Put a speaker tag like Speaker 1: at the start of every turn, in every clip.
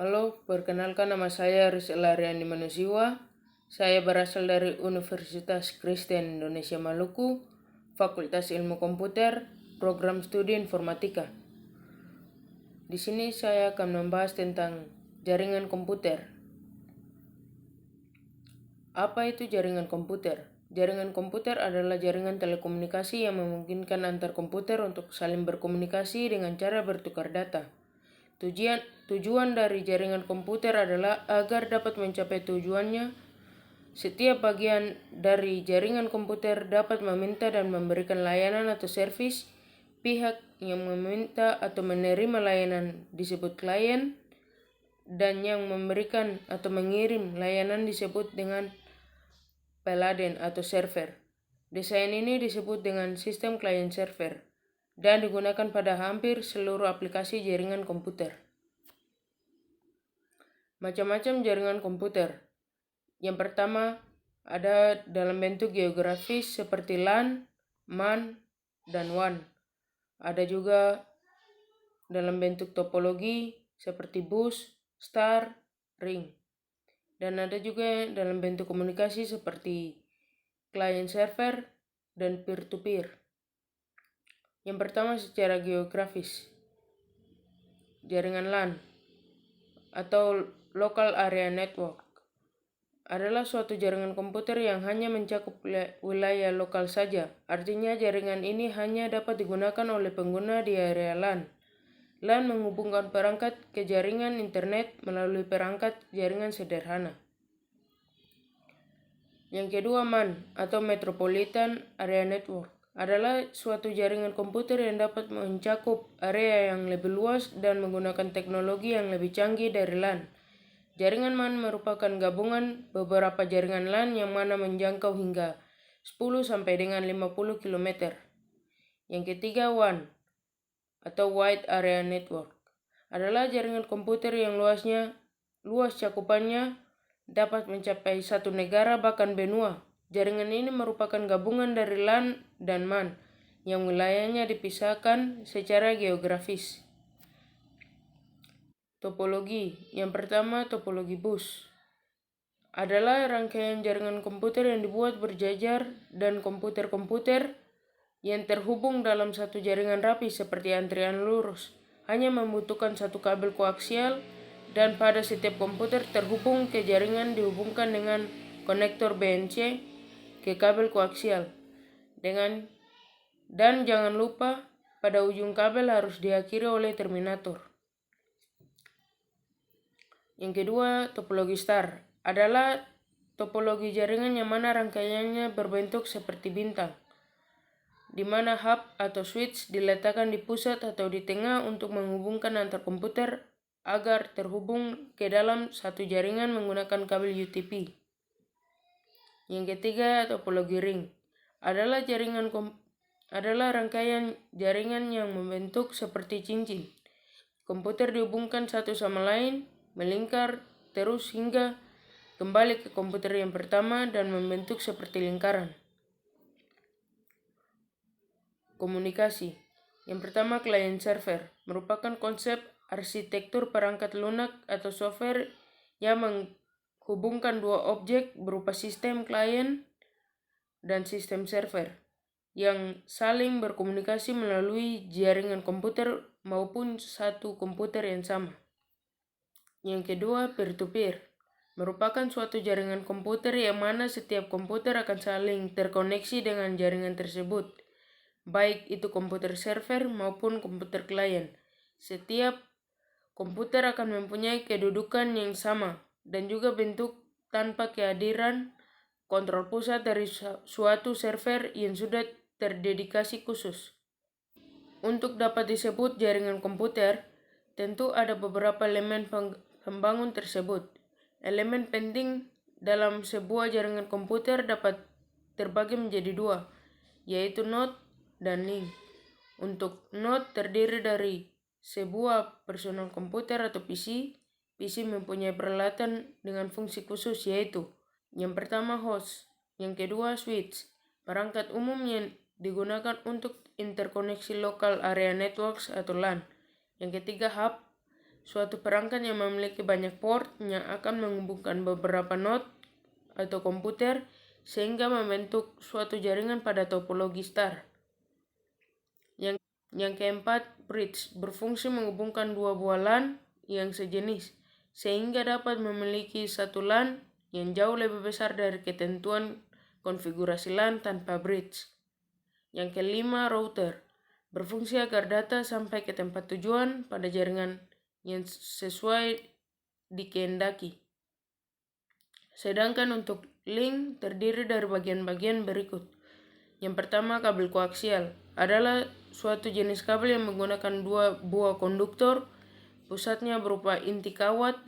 Speaker 1: Halo, perkenalkan nama saya Rizal Aryani Manusiwa. Saya berasal dari Universitas Kristen Indonesia Maluku, Fakultas Ilmu Komputer, Program Studi Informatika. Di sini saya akan membahas tentang jaringan komputer. Apa itu jaringan komputer? Jaringan komputer adalah jaringan telekomunikasi yang memungkinkan antar komputer untuk saling berkomunikasi dengan cara bertukar data. Tujuan dari jaringan komputer adalah agar dapat mencapai tujuannya. Setiap bagian dari jaringan komputer dapat meminta dan memberikan layanan atau servis. Pihak yang meminta atau menerima layanan disebut klien, dan yang memberikan atau mengirim layanan disebut dengan peladen atau server. Desain ini disebut dengan sistem client server dan digunakan pada hampir seluruh aplikasi jaringan komputer. Macam-macam jaringan komputer. Yang pertama, ada dalam bentuk geografis seperti LAN, MAN, dan WAN. Ada juga dalam bentuk topologi seperti bus, star, ring. Dan ada juga dalam bentuk komunikasi seperti client server dan peer-to-peer. Yang pertama secara geografis. Jaringan LAN atau Local Area Network adalah suatu jaringan komputer yang hanya mencakup wilayah lokal saja. Artinya jaringan ini hanya dapat digunakan oleh pengguna di area LAN. LAN menghubungkan perangkat ke jaringan internet melalui perangkat jaringan sederhana. Yang kedua, MAN atau Metropolitan Area Network adalah suatu jaringan komputer yang dapat mencakup area yang lebih luas dan menggunakan teknologi yang lebih canggih dari LAN. Jaringan MAN merupakan gabungan beberapa jaringan LAN yang mana menjangkau hingga 10 sampai dengan 50 km. Yang ketiga, WAN atau Wide Area Network adalah jaringan komputer yang luas cakupannya dapat mencapai satu negara bahkan benua. Jaringan ini merupakan gabungan dari LAN dan MAN yang wilayahnya dipisahkan secara geografis. Topologi. Yang pertama, topologi bus adalah rangkaian jaringan komputer yang dibuat berjajar dan komputer-komputer yang terhubung dalam satu jaringan rapi seperti antrian lurus. Hanya membutuhkan satu kabel koaksial dan pada setiap komputer terhubung ke jaringan dihubungkan dengan konektor BNC ke kabel koaksial. Dan jangan lupa pada ujung kabel harus diakhiri oleh terminator. Yang kedua, topologi star adalah topologi jaringan yang mana rangkaiannya berbentuk seperti bintang, di mana hub atau switch diletakkan di pusat atau di tengah untuk menghubungkan antar komputer agar terhubung ke dalam satu jaringan menggunakan kabel UTP. Yang ketiga, topologi ring adalah rangkaian jaringan yang membentuk seperti cincin. Komputer dihubungkan satu sama lain, melingkar terus hingga kembali ke komputer yang pertama dan membentuk seperti lingkaran. Komunikasi. Yang pertama, client server merupakan konsep arsitektur perangkat lunak atau software yang menghubungkan dua objek berupa sistem client dan sistem server yang saling berkomunikasi melalui jaringan komputer maupun satu komputer yang sama. Yang kedua, peer-to-peer merupakan suatu jaringan komputer yang mana setiap komputer akan saling terkoneksi dengan jaringan tersebut, baik itu komputer server maupun komputer klien. Setiap komputer akan mempunyai kedudukan yang sama dan juga bentuk tanpa kehadiran kontrol pusat dari suatu server yang sudah terdedikasi khusus. Untuk dapat disebut jaringan komputer, tentu ada beberapa elemen pembangun tersebut. Elemen penting dalam sebuah jaringan komputer dapat terbagi menjadi dua, yaitu node dan link. Untuk node terdiri dari sebuah personal komputer atau PC. PC mempunyai peralatan dengan fungsi khusus yaitu yang pertama host, yang kedua switch, perangkat umum yang digunakan untuk interkoneksi local area networks atau LAN. Yang ketiga hub, suatu perangkat yang memiliki banyak port yang akan menghubungkan beberapa node atau komputer sehingga membentuk suatu jaringan pada topologi star. Yang keempat, bridge berfungsi menghubungkan dua buah LAN yang sejenis sehingga dapat memiliki satu LAN yang jauh lebih besar dari ketentuan konfigurasi LAN tanpa bridge. Yang kelima, router berfungsi agar data sampai ke tempat tujuan pada jaringan yang sesuai dikehendaki. Sedangkan untuk link terdiri dari bagian-bagian berikut. Yang pertama, kabel koaksial adalah suatu jenis kabel yang menggunakan dua buah konduktor, pusatnya berupa inti kawat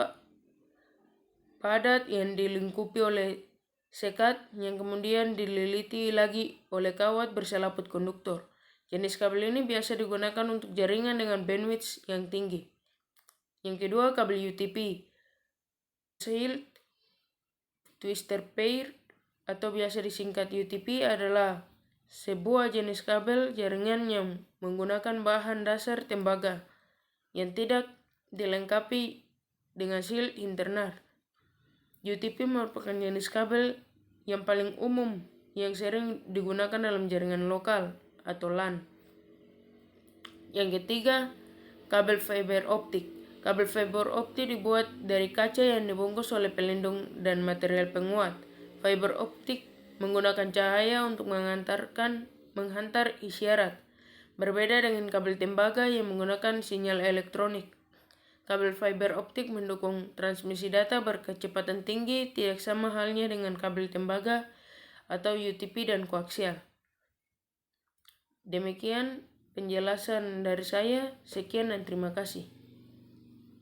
Speaker 1: padat yang dilingkupi oleh sekat yang kemudian dililiti lagi oleh kawat berselaput konduktor. Jenis kabel ini biasa digunakan untuk jaringan dengan bandwidth yang tinggi. Yang kedua, kabel UTP, Shield Twister Pair atau biasa disingkat UTP adalah sebuah jenis kabel jaringan yang menggunakan bahan dasar tembaga yang tidak dilengkapi dengan shield internal. UTP merupakan jenis kabel yang paling umum yang sering digunakan dalam jaringan lokal atau LAN. Yang ketiga, kabel fiber optik. Kabel fiber optik dibuat dari kaca yang dibungkus oleh pelindung dan material penguat. Fiber optik menggunakan cahaya untuk menghantar isyarat. Berbeda dengan kabel tembaga yang menggunakan sinyal elektronik. Kabel fiber optik mendukung transmisi data berkecepatan tinggi, tidak sama halnya dengan kabel tembaga atau UTP dan koaksial. Demikian penjelasan dari saya. Sekian dan terima kasih.